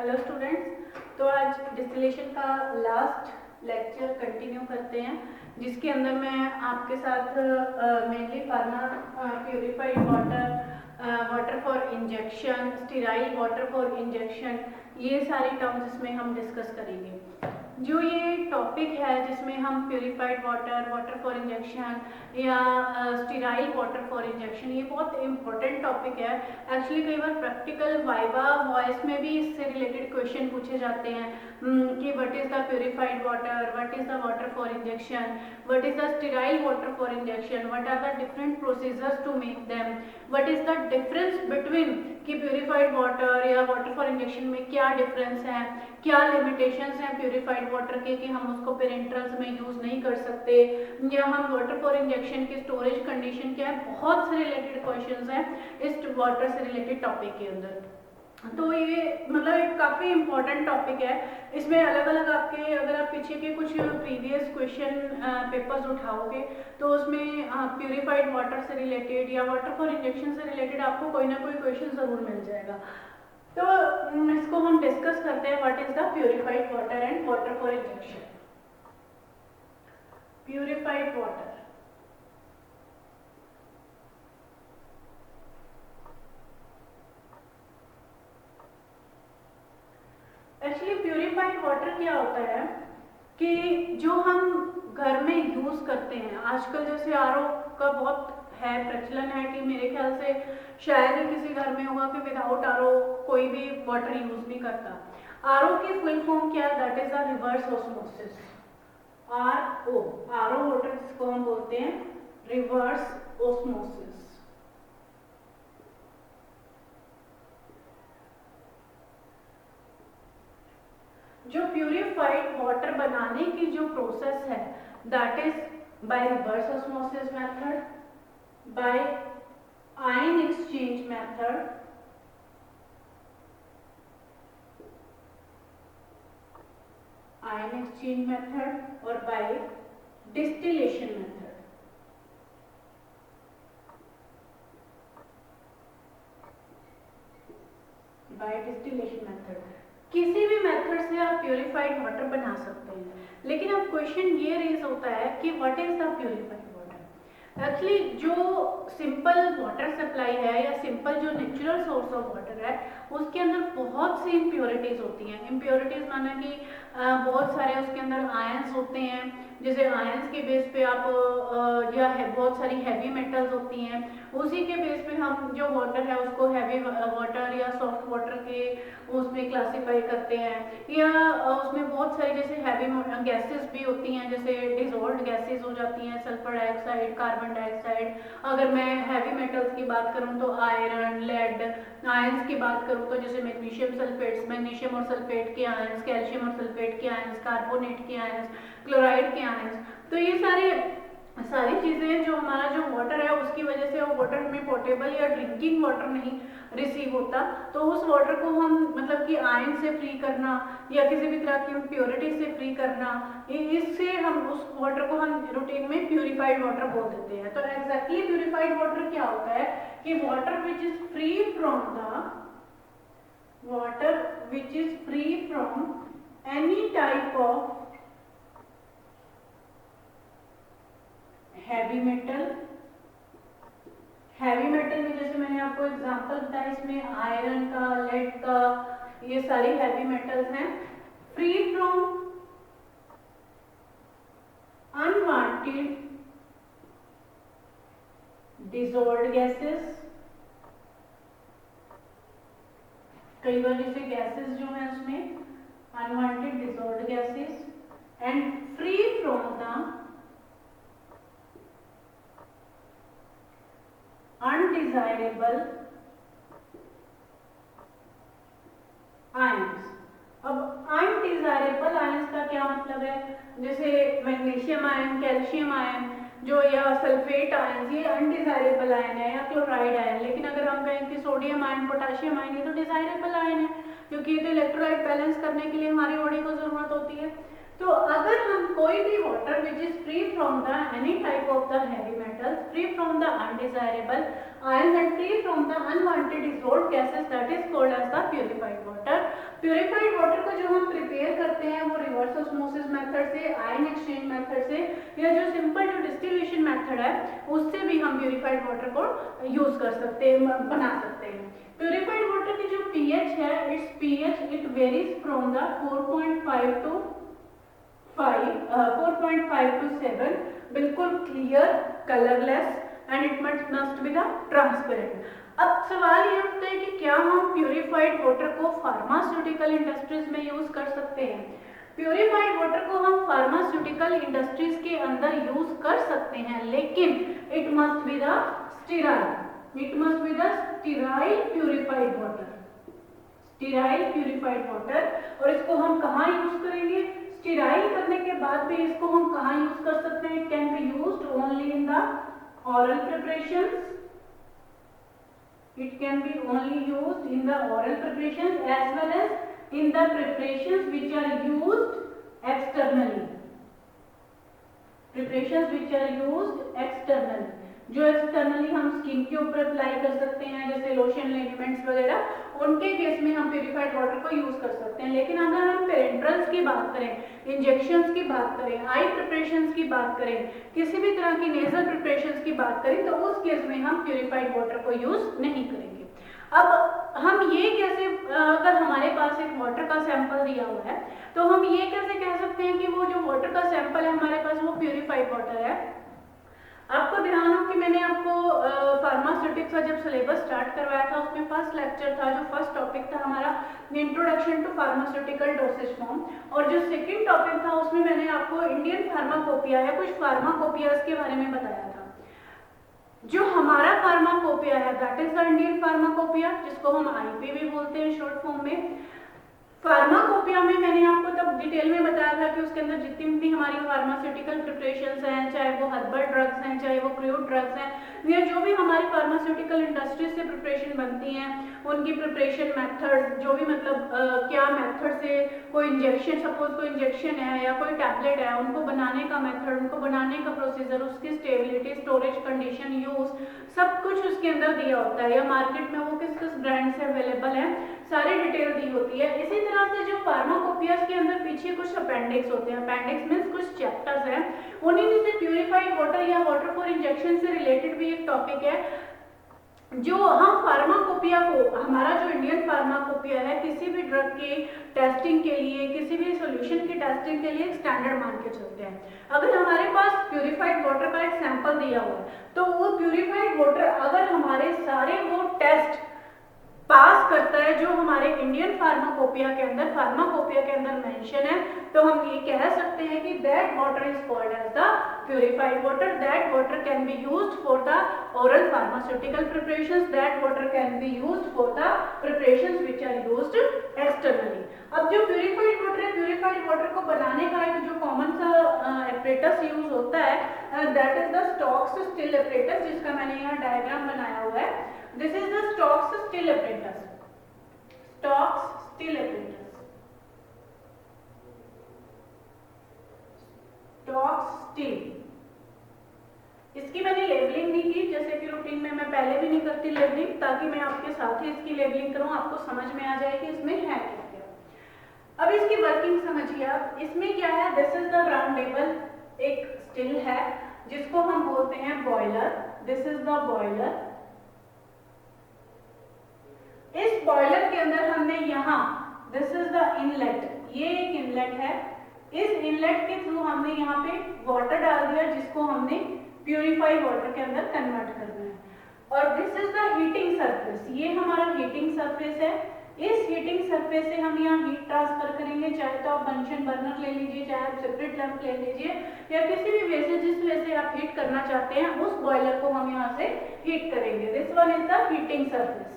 Hello students, तो आज distillation का लास्ट लेक्चर कंटिन्यू करते हैं, जिसके अंदर मैं आपके साथ mainly pharma purified water, water for injection, sterile water for injection, ये सारी टर्म्स इसमें हम डिस्कस करेंगे। जो ये टॉपिक है जिसमें हम purified water, water for injection या स्टीराइल वाटर फॉर इंजेक्शन, ये बहुत इंपॉर्टेंट टॉपिक है। एक्चुअली कई बार प्रैक्टिकल वाइवा वॉइस में भी इससे रिलेटेड क्वेश्चन पूछे जाते हैं कि what is the purified water, what is the water for injection, what is the sterile water for injection, what are the different procedures to make them, what is the difference between कि purified water या water for injection में क्या difference है, क्या limitations हैं purified water के कि हम उसको पेरेंट्रल्स में यूज नहीं कर सकते, या हम वाटर फॉर इंजेक्शन की स्टोरेज कंडीशन क्या है। बहुत से रिलेटेड क्वेश्चंस हैं इस वाटर से रिलेटेड टॉपिक के अंदर। तो ये मतलब एक काफ़ी इंपॉर्टेंट टॉपिक है। इसमें अलग अलग आपके, अगर आप पीछे के कुछ प्रीवियस क्वेश्चन पेपर्स उठाओगे तो उसमें प्यूरिफाइड वाटर से रिलेटेड या वाटर फॉर इंजेक्शन से रिलेटेड आपको कोई ना कोई क्वेश्चन ज़रूर मिल जाएगा। तो इसको हम डिस्कस करते हैं, what is the purified water and water for injection. Purified water, actually purified water क्या होता है कि जो हम घर में यूज करते हैं, आजकल जैसे आरओ का बहुत है प्रचलन है कि मेरे ख्याल से शायद ही किसी घर में होगा कि विदाउट आरओ कोई भी वाटर यूज नहीं करता। आरओ की फुल फॉर्म क्या है? That is the reverse osmosis. RO, RO water जिसको हम बोलते हैं रिवर्स ऑस्मोसिस। जो प्यूरिफाइड वाटर बनाने की जो प्रोसेस है that is by reverse osmosis method, by ion exchange method, ion exchange method और by distillation method. By distillation method, किसी भी मेथड से आप प्यूरिफाइड वाटर बना सकते हैं, लेकिन अब क्वेश्चन ये रेज होता है कि what is the purified water. Actually जो सिंपल वाटर सप्लाई है या सिंपल जो नेचुरल सोर्स ऑफ वाटर है उसके अंदर बहुत सी इम्प्योरिटीज होती हैं। इम्प्योरिटीज माना कि बहुत सारे उसके अंदर आयंस होते हैं, जैसे आयंस के बेस पे आप या बहुत सारी हैवी मेटल्स होती हैं, उसी के बेस पे हम जो वाटर है उसको हैवी वाटर या सॉफ्ट वाटर के उसमें क्लासीफाई करते हैं। या उसमें बहुत सारी जैसे हैवी गैसेस भी होती हैं, जैसे डिजोल्व्ड गैसेस हो जाती हैं, सल्फर डाइऑक्साइड, कार्बन डाइऑक्साइड। अगर मैं हैवी मेटल्स की बात करूं तो आयरन, लेड। आयंस की बात करूं तो जैसे मैग्नीशियम सल्फेट्स, मैग्नीशियम और सल्फेट के आयंस, कैल्शियम और सल्फेट के आयंस, कार्बोनेट के आयंस, क्लोराइड के आयंस। तो ये सारी चीजें जो हमारा जो वाटर है उसकी वजह से वो वाटर हमें पोर्टेबल या ड्रिंकिंग वाटर नहीं रिसीव होता, तो उस वाटर को हम मतलब कि आयन से फ्री करना या किसी भी तरह की इम्प्योरिटी से फ्री करना, इससे हम उस वाटर को हम रूटीन में प्यूरिफाइड वाटर बोल देते हैं। तो एग्जैक्टली प्यूरिफाइड वाटर क्या होता है कि water which is free from any type of heavy metal. Heavy metal में जैसे मैंने आपको एग्जांपल बताया, इसमें आयरन का, लेड का, ये सारी हैवी मेटल्स हैं। Free from unwanted dissolved gases, कई बार जैसे गैसेस जो है उसमें unwanted dissolved gases, and free from the undesirable ions. अब अनडिजायरेबल आयंस का क्या मतलब है? जैसे मैग्नीशियम आयन, कैल्शियम आयन जो, या सल्फेट आयन, ये अनडिजायरेबल आयन है, या क्लोराइड आयन। लेकिन अगर हम कहें कि सोडियम आयन, पोटेशियम आयन, ये तो डिजायरेबल आयन है, क्योंकि ये तो इलेक्ट्रोलाइट बैलेंस करने के लिए हमारी बॉडी को जरूरत होती है। तो अगर हम कोई भी water which is free from the any type of the heavy metals, free from the undesirable ions and free from the unwanted dissolved gases, that is called as the purified water. Purified water को जो हम prepare करते हैं वो reverse osmosis method से, ion exchange method से, या जो सिंपल जो डिस्टिलेशन मेथड है उससे भी हम प्यूरिफाइड वाटर को यूज कर सकते हैं, बना सकते हैं। प्यूरिफाइड वाटर की जो pH है, it's pH it varies from the 4.5 to 7, बिल्कुल clear, colourless and it must be the transparent. अब सवाल ये उठता है कि क्या हम प्यूरिफाइड वाटर को फार्मास्यूटिकल इंडस्ट्रीज में यूज कर सकते हैं? प्यूरिफाइड वाटर को हम फार्मास्यूटिकल इंडस्ट्रीज के अंदर यूज कर सकते हैं, लेकिन it must be the sterile purified water, sterile purified water. और इसको हम कहाँ यूज करेंगे? स्टीराइल करने के बाद भी इसको हम कहाँ यूज कर सकते हैं? It can be used only in the oral preparations. It can be only used in the oral preparations as well as in the preparations which are used externally. Preparations which are used externally. जो externally हम skin के ऊपर apply कर सकते हैं, जैसे lotion, ligaments वगैरह, उनके केस में हम प्यूरिफाइड वाटर को यूज कर सकते हैं। लेकिन अगर हम पेरेंट्रल्स की बात करें, इंजेक्शंस की बात करें, आई प्रिपरेशंस की बात करें, किसी भी तरह की नेजल प्रिपरेशंस की बात करें, तो उस केस में हम प्यूरिफाइड वाटर को यूज नहीं करेंगे। अब हम ये कैसे, अगर हमारे पास एक वाटर का सैंपल दिया हुआ है तो हम ये कैसे कह सकते हैं कि वो जो वाटर का सैंपल है हमारे पास वो प्यूरिफाइड वाटर है? आपको ध्यान हो कि मैंने आपको फार्मास्यूटिक्स का जब सिलेबस स्टार्ट करवाया था उसमें फर्स्ट लेक्चर था, जो फर्स्ट टॉपिक था हमारा introduction to pharmaceutical dosage form, और जो सेकंड टॉपिक था उसमें मैंने आपको इंडियन फार्माकोपिया या कुछ फार्माकोपियाज के बारे में बताया था। जो हमारा फार्माकोपिया है that is the Indian pharmacopoeia, जिसको हम आईपी भी बोलते हैं शॉर्ट फॉर्म में। फार्माकोपिया में मैंने आपको तब डिटेल में बताया था कि उसके अंदर जितनी भी हमारी फार्मास्यूटिकल प्रिपरेशंस हैं, चाहे वो हर्बल ड्रग्स हैं, चाहे वो क्रूड ड्रग्स हैं, या जो भी हमारी फार्मास्यूटिकल इंडस्ट्रीज से प्रिपरेशन बनती हैं उनकी प्रिपरेशन मेथड, जो भी मतलब क्या मेथड से कोई इंजेक्शन, सपोज कोई इंजेक्शन है या कोई टैबलेट है, उनको बनाने का मेथड, उनको बनाने का प्रोसीजर, उसकी स्टेबिलिटी, स्टोरेज कंडीशन, यूज, सब कुछ उसके अंदर दिया होता है, या मार्केट में वो किस किस ब्रांड से अवेलेबल है, सारी डिटेल दी होती है। इसी तरह से जो फार्माकोपियाज के अंदर पीछे कुछ अपेंडिक्स होते हैं, अपेंडिक्स मींस कुछ चैप्टर्स हैं, उन्हीं में से प्यूरिफाइड वाटर या वाटर फॉर इंजेक्शन से रिलेटेड भी एक टॉपिक है, जो हम फार्माकोपिया को, हमारा जो इंडियन फार्माकोपिया है, किसी भी ड्रग के टेस्टिंग के लिए, किसी भी सॉल्यूशन की टेस्टिंग के लिए स्टैंडर्ड मान के चलते हैं। अगर हमारे पास प्यूरिफाइड वाटर का एक सैंपल दिया हुआ है तो वो प्यूरिफाइड वाटर अगर हमारे सारे वो टेस्ट पास करता है जो हमारे इंडियन फार्माकोपिया के अंदर मेंशन है, तो हम ये कह सकते हैं कि that water is called as the purified water. That water can be used for the oral pharmaceutical preparations, that water can be used for the preparations which are used externally. अब जो प्यूरिफाइड वाटर है, purified water को बनाने का एक जो common सा apparatus use होता है that is the stocks still apparatus, जिसका मैंने यहाँ डायग्राम बनाया हुआ है। This is the Stokes still apparatus. Stokes still apparatus. Stokes still. इसकी मैंने लेबलिंग नहीं की, जैसे कि रूटीन में मैं पहले भी नहीं करती लेबलिंग, ताकि मैं आपके साथ ही इसकी लेबलिंग करूं, आपको समझ में आ जाए कि इसमें है क्या क्या। अब इसकी वर्किंग समझिए आप। इसमें क्या है, this is the round table, एक स्टिल है जिसको हम बोलते हैं boiler. This is the boiler. इस बॉयलर के अंदर हमने यहाँ, दिस इज द इनलेट, ये एक इनलेट है, इस इनलेट के थ्रू हमने यहाँ पे वाटर डाल दिया जिसको हमने प्यूरिफाइड वाटर के अंदर कन्वर्ट करना है। और this is the heating surface, ये हमारा हीटिंग सरफेस है। इस हीटिंग सरफेस से हम यहाँ हीट ट्रांसफर करेंगे, चाहे तो आप बंशन बर्नर ले लीजिए, चाहे आप सेपरेट लैंप ले लीजिए, या किसी भी वे से जिस वे से आप हीट करना चाहते हैं उस बॉयलर को हम यहाँ से हीट करेंगे। This one is the heating surface.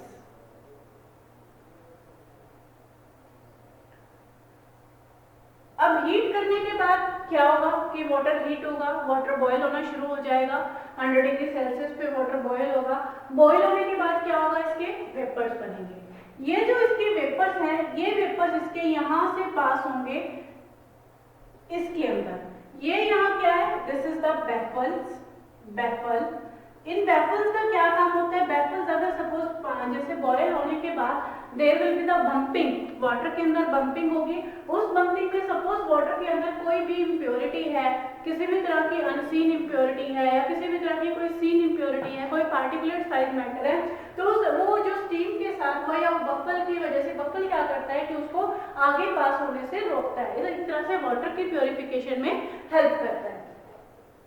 अब हीट करने के बाद क्या होगा कि वाटर हीट होगा, वाटर बॉयल होना शुरू हो जाएगा, 100 डिग्री सेल्सियस पे वाटर बॉयल होगा। बॉयल होने के बाद क्या होगा, इसके वेपर्स बनेंगे। ये जो इसके वेपर्स हैं, ये वेपर्स इसके यहाँ से पास होंगे इसके अंदर। ये यहाँ क्या है, this is the baffle. In waffles का क्या काम होता है? वेफल्स अगर सपोज जैसे बॉयल होने के बाद there will be the bumping, water के अंदर बम्पिंग होगी, उस बम्पिंग में सपोज वाटर के अंदर कोई भी इम्प्योरिटी है, किसी भी तरह की अनसीन इम्प्योरिटी है या किसी भी तरह की कोई सीन इम्प्योरिटी है, कोई पार्टिकुलर साइज मैटर है, तो वो जो स्टीम के साथ हुआ या बफल की वजह से, बफल क्या करता है कि उसको आगे पास होने से रोकता है, इस तरह से वाटर की प्योरिफिकेशन में हेल्प करता है।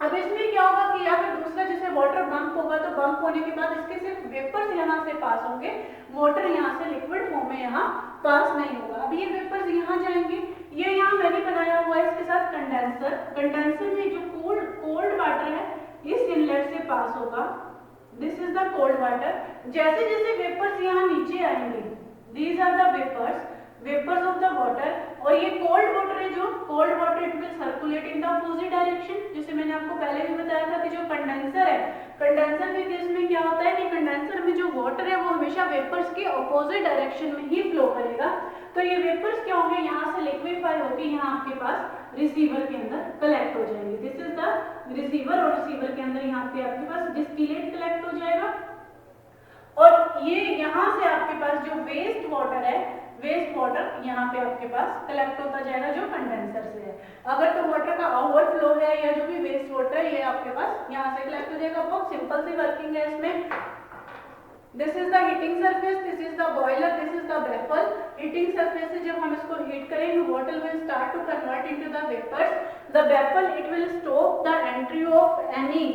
अब इसमें क्या होगा कि या फिर दूसरा जैसे वाटर बम्प होगा, तो बम्प होने के बाद इसके सिर्फ वेपर्स यहाँ से पास होंगे, वाटर यहाँ से लिक्विड फॉर्म में यहाँ पास नहीं होगा। अब ये वेपर्स यहाँ जाएंगे, ये यहाँ मैंने बनाया हुआ है इसके साथ कंडेंसर, कंडेंसर में जो कोल्ड वाटर है इस इनलेट से पास होगा, this is the cold water. जैसे जैसे वेपर्स यहाँ नीचे आएंगे, these are the vapours of the water, और ये कोल्ड वाटर है, जो cold water it will circulate in the opposite direction, जैसे मैंने आपको पहले भी बताया था कि जो कंडेंसर है, कंडेंसर के केस में क्या होता है कि कंडेंसर में जो वाटर है वो हमेशा वेपर्स के अपोजिट डायरेक्शन में ही फ्लो करेगा। तो ये वेपर्स क्या होंगे, यहाँ से लिक्विफाई होकर यहाँ आपके पास रिसीवर के अंदर कलेक्ट हो जाएंगे, दिस इज द रिसीवर, और रिसीवर के अंदर यहाँ पे आपके पास डिस्टिलेट कलेक्ट हो जाएगा, और ये यहाँ से आपके पास जो वेस्ट वाटर है, वेस्ट वाटर यहाँ पे आपके पास कलेक्ट होता जाएगा जो कंडेंसर से है। अगर तो वाटर का ओवरफ्लो है या जो भी वेस्ट वाटर है ये आपके पास यहाँ से कलेक्ट हो जाएगा। बहुत सिंपल सी वर्किंग है इसमें। This is the heating surface, this is the boiler, this is the vapour. Heating surface से जब हम इसको हीट करेंगे, water will start to convert into the vapours. The vapour it will stop the entry of any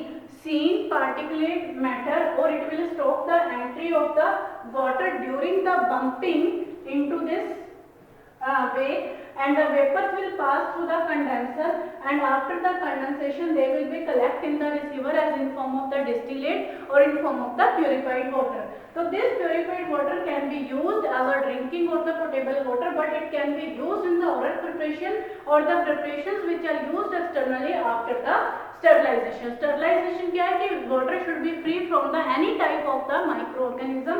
seen particulate matter, or it will stop the entry of the water during the bumping into this way, and the vapors will pass through the condenser, and after the condensation they will be collect in the receiver as in form of the distillate or in form of the purified water. So this purified water can be used as a drinking or the potable water, but it can be used in the oral preparation or the preparations which are used externally after the sterilization. Sterilization क्या है कि water should be free from the any type of the micro organism,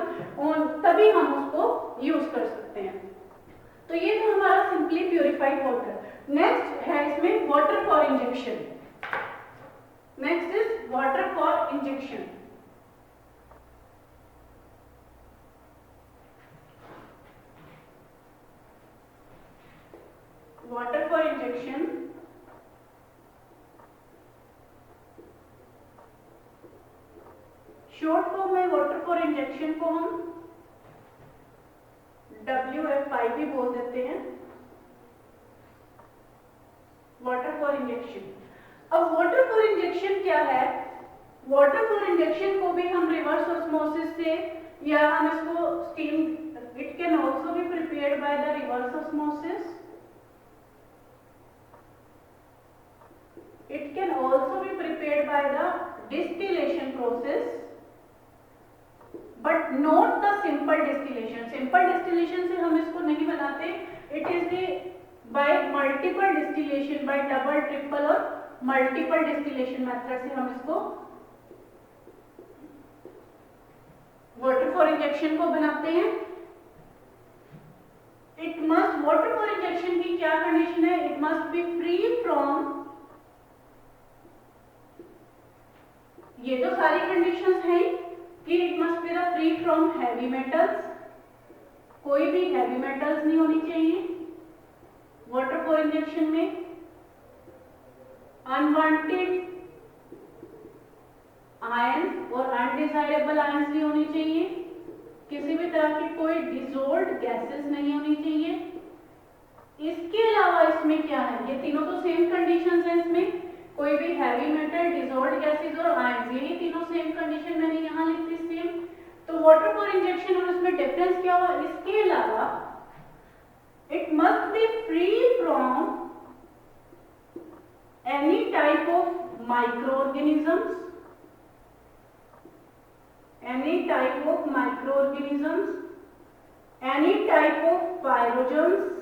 तभी हम उसको use कर सकते हैं। तो ये तो हमारा सिंपली प्यूरिफाइड वाटर। नेक्स्ट है इसमें water for injection. Next is water for injection. Water for injection short form में वाटर फॉर इंजेक्शन को हम WFI भी बोल देते हैं, वाटर फॉर इंजेक्शन। अब वाटर फॉर इंजेक्शन क्या है? वाटर फॉर इंजेक्शन को भी हम रिवर्स ऑस्मोसिस से, या हम इसको steam, it can also be prepared by the reverse osmosis, it can also be prepared by the distillation process, but not the simple distillation. Simple distillation से हम इसको नहीं बनाते, it is the by multiple distillation, by double, triple और multiple distillation method से हम इसको water for injection को बनाते हैं। It must, water for injection की क्या कंडीशन है? It must be free from, ये तो सारी कंडीशंस हैं कि it must be the free from heavy metals, कोई भी हैवी मेटल्स नहीं होनी चाहिए वाटर फॉर इंजेक्शन में। अनवांटेड आयंस और अनडिजायरेबल आयंस नहीं होनी चाहिए, किसी भी तरह की कोई डिसॉल्व्ड गैसेस नहीं होनी चाहिए। इसके अलावा इसमें क्या है? ये तीनों तो सेम कंडीशंस हैं इसमें, कोई भी हैवी मेटल, डिसॉल्व्ड गैसेस और आयंस, यही तीनों सेम कंडीशन मैंने यहाँ लिख दी सेम। तो वाटर फॉर इंजेक्शन और इसमें डिफरेंस क्या हुआ? इसके अलावा it must be free from any type of microorganisms, any type of microorganisms, any type of pyrogens,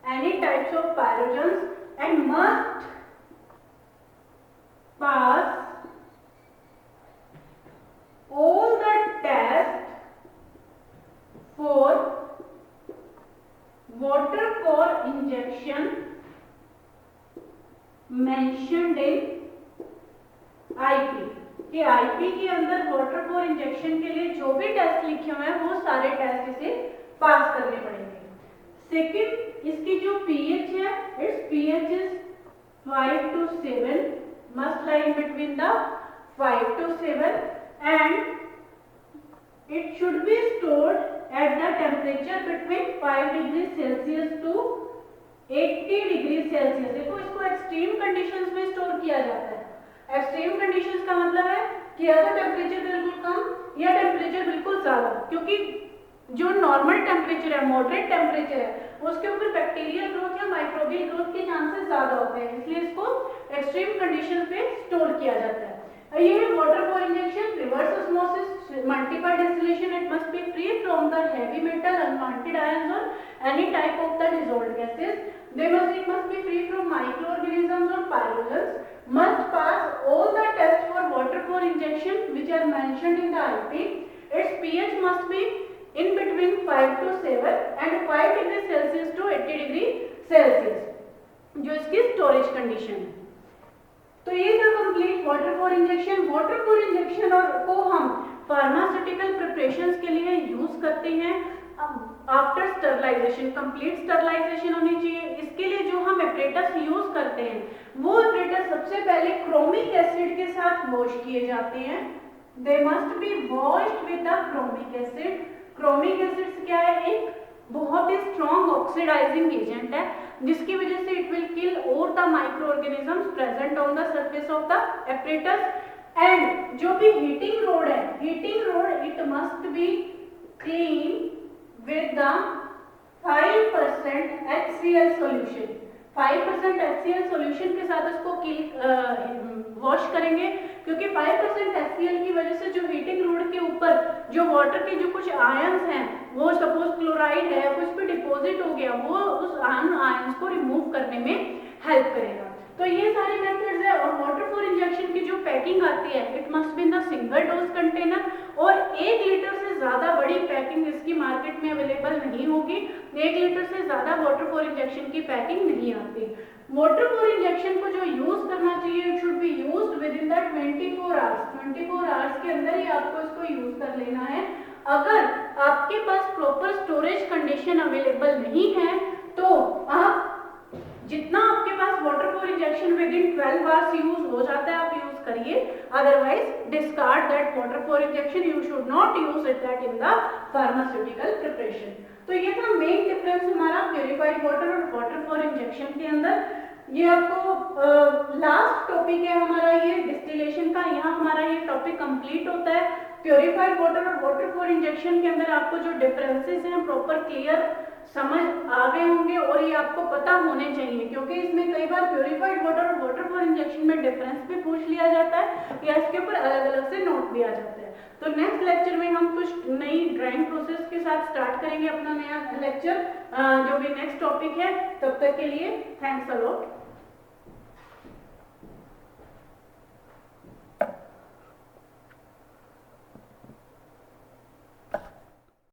any types of pyrogens, and must pass all the tests for water for injection mentioned in अंदर water for injection के लिए जो भी test लिखे हुए हैं वो सारे टेस्ट इसे पास करने पड़ेंगे। सेकंड, इसकी जो पीएच है, it's pH is 5 to 7, must lie in between the 5 to 7 and it should be stored at the temperature between 5 degrees Celsius to 80 degrees Celsius। देखो इसको एक्सट्रीम कंडीशंस में स्टोर किया जाता है। एक्सट्रीम कंडीशंस का मतलब है कि या तो टेम्परेचर बिल्कुल कम या टेम्परेचर बिल्कुल ज्यादा, क्योंकि जो नॉर्मल टेम्परेचर है, मॉडरेट टेम्परेचर है, उसके ऊपर बैक्टीरियल ग्रोथ या माइक्रोबियल ग्रोथ के चांसेस ज्यादा होते हैं, इसलिए इसको एक्सट्रीम कंडीशन पे स्टोर किया जाता है। ये है water for injection, reverse osmosis, multiple distillation, it must be free from the heavy metal, unwanted ions और any type of the dissolved gases. It must be free from microorganisms or pyrogens, must pass all the tests for water for injection which are mentioned in the IP. Its pH must be in between 5 to 7 and 5 degree Celsius to 80 degree Celsius, जो इसकी storage condition है। तो ये था complete water for injection. Water for injection और को हम pharmaceutical preparations के लिए यूज करते हैं आफ्टर स्टरलाइजेशन। कंप्लीट स्टरलाइजेशन होनी चाहिए। इसके लिए जो हम एपरेटस यूज करते हैं वो एपरेटस सबसे पहले क्रोमिक एसिड के साथ वॉश किए जाते हैं। They must be washed with the chromic acid. Chromic acid क्या है? एक बहुत ही स्ट्रॉन्ग ऑक्सीडाइजिंग एजेंट है, जिसकी वजह से it will kill all the micro organisms present on the surface of the apparatus. And जो भी हीटिंग रोड है, heating road it must B clean with the 5% HCl solution। 5% HCl solution के साथ इसको वॉश करेंगे, क्योंकि 5% HCl की वजह से जो हीटिंग रोड के ऊपर जो वाटर के जो कुछ आयंस हैं, वो सपोज क्लोराइड है, कुछ भी डिपॉजिट हो गया, वो उस आयंस को रिमूव करने में हेल्प करेगा। तो ये सारी मेथड्स है। और वाटर फॉर इंजेक्शन की जो पैकिंग आती है, it must be in the single dose container, और 1 लीटर से ज्यादा बड़ी पैकिंग इसकी मार्केट में अवेलेबल नहीं होगी। 1 लीटर से ज्यादा वाटर फॉर इंजेक्शन की पैकिंग नहीं आती। वाटर फॉर इंजेक्शन को जो यूज करना चाहिए, it should be used with in the 24 hours. 24 hours के अंदर ही आपको इसको यूज कर लेना है। अगर आपके पास प्रॉपर स्टोरेज कंडीशन अवेलेबल नहीं है तो आप जितना आपके पास water for injection within 12 hours use हो जाता है आप यूज करिए, otherwise discard that water for injection. You should not use it that in the pharmaceutical preparation. तो ये था मेन डिफरेंस हमारा प्यूरिफाइड वाटर और वाटर फॉर इंजेक्शन के अंदर। ये आपको लास्ट टॉपिक है हमारा ये डिस्टिलेशन का, यहाँ हमारा ये टॉपिक कंप्लीट होता है। प्यूरिफाइड वाटर और वाटर फॉर इंजेक्शन के अंदर आपको जो डिफरेंसेस हैं प्रॉपर क्लियर समझ आ गए होंगे, और ये आपको पता होने चाहिए, क्योंकि इसमें कई बार प्यूरिफाइड वाटर और वाटर फॉर इंजेक्शन में डिफरेंस भी पूछ लिया जाता है या इसके ऊपर अलग अलग से नोट दिया जाता है। तो नेक्स्ट लेक्चर में हम कुछ नई ड्राइंग प्रोसेस के साथ स्टार्ट करेंगे अपना नया लेक्चर, जो भी नेक्स्ट टॉपिक है। तब तक के लिए थैंक्स अ लॉट।